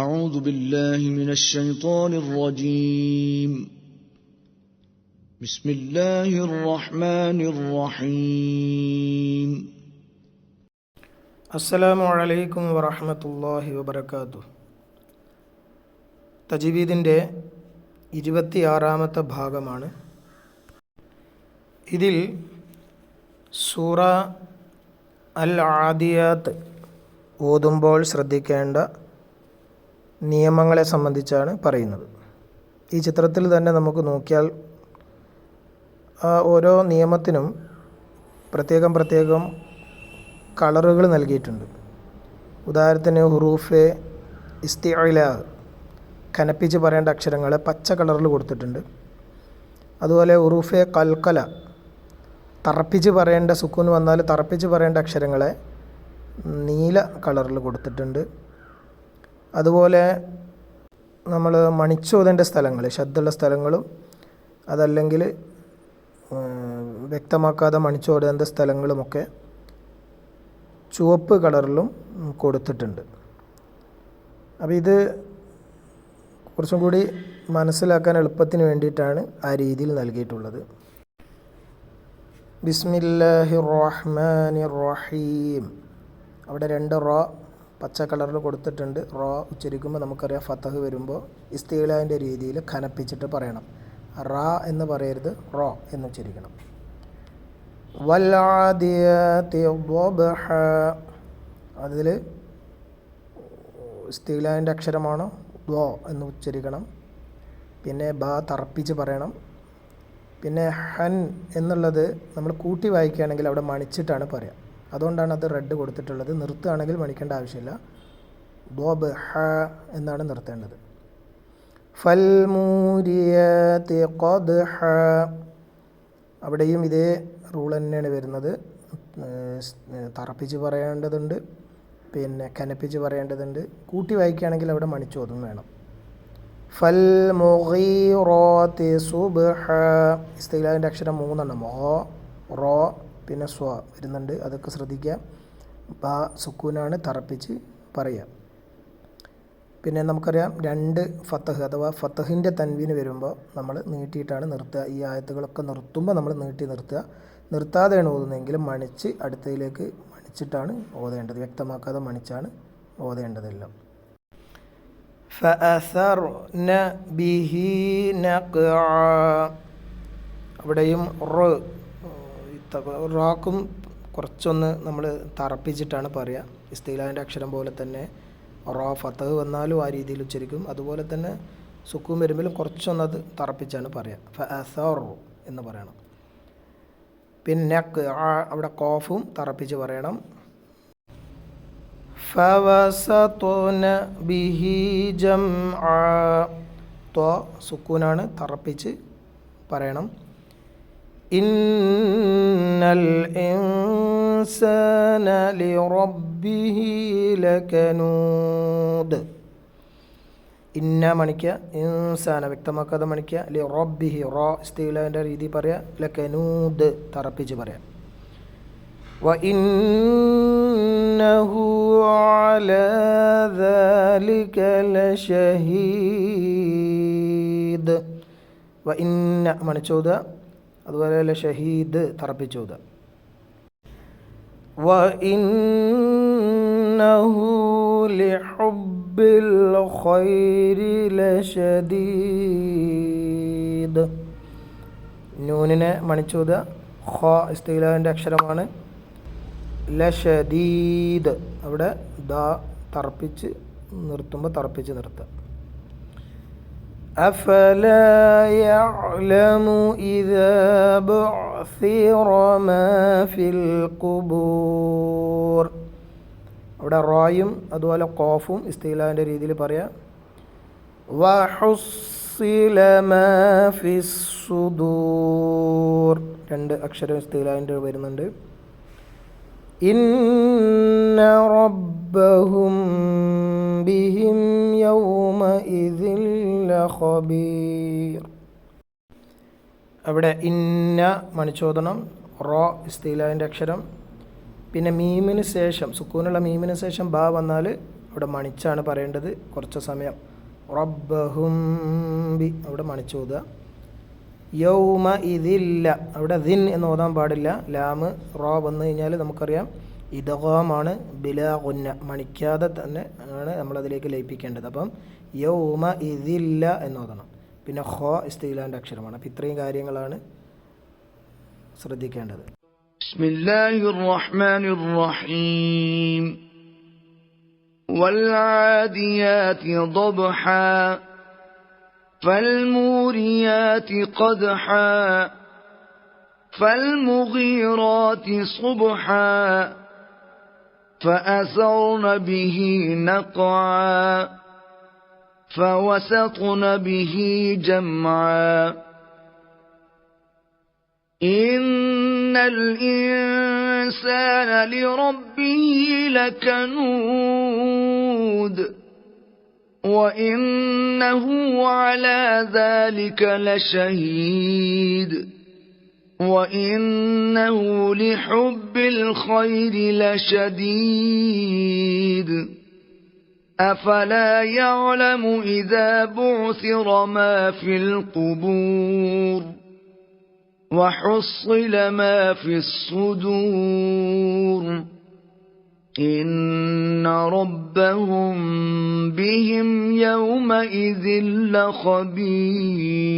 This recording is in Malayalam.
أعوذ بالله من الشيطان الرجيم بسم الله الرحمن الرحيم അസ്സലാമു അലൈക്കും വറഹ്മത്തുള്ളാഹി വബറകാതുഹു. തജ്വീദിൻ്റെ 26-ാമത്തെ ഭാഗമാണ്. ഇതിൽ സൂറ അൽ ആദിയാത്ത് ഓതുമ്പോൾ ശ്രദ്ധിക്കേണ്ട നിയമങ്ങളെ സംബന്ധിച്ചാണ് പറയുന്നത്. ഈ ചിത്രത്തിൽ തന്നെ നമുക്ക് നോക്കിയാൽ ഓരോ നിയമത്തിനും പ്രത്യേകം കളറുകൾ നൽകിയിട്ടുണ്ട്. ഉദാഹരണത്തിന് ഹുറൂഫെ ഇസ്തിഇല കനപ്പിച്ച് പറയേണ്ട അക്ഷരങ്ങളെ പച്ച കളറിൽ കൊടുത്തിട്ടുണ്ട്. അതുപോലെ ഹുറൂഫെ കൽക്കല തറപ്പിച്ച് പറയേണ്ട സുക്കൂൻ വന്നാൽ തറപ്പിച്ച് പറയേണ്ട അക്ഷരങ്ങളെ നീല കളറിൽ കൊടുത്തിട്ടുണ്ട്. അതുപോലെ നമ്മൾ മണിച്ചോതേണ്ട സ്ഥലങ്ങൾ ശബ്ദമുള്ള സ്ഥലങ്ങളും അതല്ലെങ്കിൽ വ്യക്തമാക്കാതെ മണിച്ചോടേണ്ട സ്ഥലങ്ങളുമൊക്കെ ചുവപ്പ് കളറിലും കൊടുത്തിട്ടുണ്ട്. അപ്പോൾ ഇത് കുറച്ചും കൂടി മനസ്സിലാക്കാൻ എളുപ്പത്തിന് വേണ്ടിയിട്ടാണ് ആ രീതിയിൽ നൽകിയിട്ടുള്ളത്. ബിസ്മില്ലാഹിർ റഹ്മാനിർ റഹീം. അവിടെ 2 റ പച്ച കളറിൽ കൊടുത്തിട്ടുണ്ട്. റ ഉച്ചരിക്കുമ്പോൾ നമുക്കറിയാം ഫതഹ് വരുമ്പോൾ ഇസ്തിഇലാൻ്റെ രീതിയിൽ ഖനപ്പിച്ചിട്ട് പറയണം. റ എന്ന് പറയരുത്, റോ എന്ന് ഉച്ചരിക്കണം. വൽആദിയാതി ളബ്ഹ, അതിൽ ഇസ്തിഇലാൻ്റെ അക്ഷരമാണോ ദ്വ എന്ന് ഉച്ചരിക്കണം. പിന്നെ ബ തറപ്പിച്ച് പറയണം. പിന്നെ ഹൻ എന്നുള്ളത് നമ്മൾ കൂട്ടി വായിക്കുകയാണെങ്കിൽ അവിടെ മണിച്ചിട്ടാണ് പറയുക. അതുകൊണ്ടാണ് അത് റെഡ് കൊടുത്തിട്ടുള്ളത്. നിർത്തുകയാണെങ്കിൽ മണിക്കേണ്ട ആവശ്യമില്ല. ളബ്ഹ എന്നാണ് നിർത്തേണ്ടത്. ഫൽമൂരിയാതി ഖദ്ഹ, അവിടെയും ഇതേ റൂൾ തന്നെയാണ് വരുന്നത്. തറപ്പിച്ച് പറയേണ്ടതുണ്ട്, പിന്നെ കനപ്പിച്ച് പറയേണ്ടതുണ്ട്. കൂട്ടി വായിക്കുകയാണെങ്കിൽ അവിടെ മണിച്ചോതും വേണം. ഫൽമുഗീറാതി സുബ്ഹ, ഇസ്തിഗ്ലാലിൻ്റെ അക്ഷരം 3 മോ റോ പിന്നെ സ്വ വരുന്നുണ്ട്. അതൊക്കെ ശ്രദ്ധിക്കുക. ബ സുക്കൂനാണ് തറപ്പിച്ച് പറയുക. പിന്നെ നമുക്കറിയാം 2 ഫതഹ് അഥവാ ഫതഹിൻ്റെ തൻവീന് വരുമ്പോൾ നമ്മൾ നീട്ടിയിട്ടാണ് നിർത്തുക. ഈ ആയത്തുകളൊക്കെ നിർത്തുമ്പോൾ നമ്മൾ നീട്ടി നിർത്തുക. നിർത്താതെയാണ് ഓതുന്നതെങ്കിൽ മണിച്ച് അടുത്തതിലേക്ക് മണിച്ചിട്ടാണ് ഓതേണ്ടത്. വ്യക്തമാക്കാതെ മണിച്ചാണ് ഓതേണ്ടതെല്ലാം. ഫഅസർന ബിഹി നഖഅ, അവിടെയും റാക്കും കുറച്ചൊന്ന് നമ്മൾ തറപ്പിച്ചിട്ടാണ് പറയുക. ഇസ്തിഗ്ലാലിൻ്റെ അക്ഷരം പോലെ തന്നെ റോ ഫതഹ് വന്നാലും ആ രീതിയിൽ ഉച്ചരിക്കും. അതുപോലെ തന്നെ സുക്കൂൻ വരുമ്പോഴും കുറച്ചൊന്നത് തറപ്പിച്ചാണ് പറയുക. ഫഅസർ എന്ന് പറയണം. പിന്നെ അവിടെ കോഫും തറപ്പിച്ച് പറയണം. ഫവസതുന ബിഹി ജംഅ, ത്വ സുക്കൂനാണ് തറപ്പിച്ച് പറയണം. ഇന്നൽ ഇൻസാന ലിറബ്ബിഹി ലകനൂദ്, ഇന്ന മണിക്കുക, ഇൻസാന വ്യക്തമാക്കാതെ മണിക്കുക. ലിറബ്ബിഹി റോ ഇസ്തിഗ്ലാലിൻ്റെ രീതി പറയുക. ലകനൂദ് തറപ്പിച്ച് പറയാം. വ ഇന്നഹു അലാ ദാലിക ലശഹീദ്, വ ഇന്ന മണിച്ചോദ, അതുപോലെ ലശഹീദ് തറപ്പിച്ചോദ. വ ഇന്നഹു ലിഹുബ്ബിൽ ഖൈരി ലശദീദ്, നൂനിനെ മണിച്ചോദ. ഖ ഇസ്തിഗ്ലാലിൻ്റെ അക്ഷരമാണ്. ലശദീദ് അവിടെ ദ തറപ്പിച്ച് നിർത്തുമ്പോൾ തറപ്പിച്ച് നിർത്തുക. അഫലാ യഅലമു ഇദാ ബുഅ്സിറ മാ ഫിൽ ഖുബൂർ, അവിടെ റായും അതുപോലെ ഖാഫും ഇസ്തിഗ്ലാലിൻ്റെ രീതിയിൽ പറയാം. വഹുസ്സില മാ ഫിസ് സുദൂർ, 2 അക്ഷരം ഇസ്തിഗ്ലാലിൻ്റെ വരുന്നുണ്ട്. ഇന്ന റബ്ബഹും ബിഹിം യൗമഇദിൻ ലഖബീർ, അവിടെ ഇന്ന മണിച്ചോദനം. റോ ഇസ്തിഗ്ലാലിൻ്റെ അക്ഷരം. പിന്നെ മീമിന് ശേഷം സുക്കൂനുള്ള മീമിന് ശേഷം ബാ വന്നാൽ അവിടെ മണിച്ചാണ് പറയേണ്ടത് കുറച്ച് സമയം. റബ്ബഹും ബി അവിടെ മണിച്ച് ഓതുക. യൗമ ഇതില്ല അവിടെ ദിൻ എന്ന് ഓതാൻ പാടില്ല. ലാമ് റോ വന്നു കഴിഞ്ഞാൽ നമുക്കറിയാം ഇദ്ഗാമാണ് ബിലാ ഗുന്ന, മണിക്കാതെ തന്നെ ആണ് നമ്മളതിലേക്ക് ലയിപ്പിക്കേണ്ടത്. അപ്പം യൗമ ഇതില്ല എന്ന് ഓതണം. പിന്നെ ഖോ ഇസ്തിഗ്ലാലിൻ്റെ അക്ഷരമാണ്. അപ്പം ഇത്രയും കാര്യങ്ങളാണ് ശ്രദ്ധിക്കേണ്ടത്. ബിസ്മില്ലാഹിർ റഹ്മാനിർ റഹീം. വൽആദിയാതി ضبحا فالموريات قدحا فالمغيرات صبحا فأثرن به نقعا فوسطن به جمعا إن الإنسان لربه لكنود وإنه على ذلك لشهيد وإنه لحب الخير لشديد أفلا يعلم إذا بعثر ما في القبور وحصل ما في الصدور إن ربهم بهم يومئذ لخبير.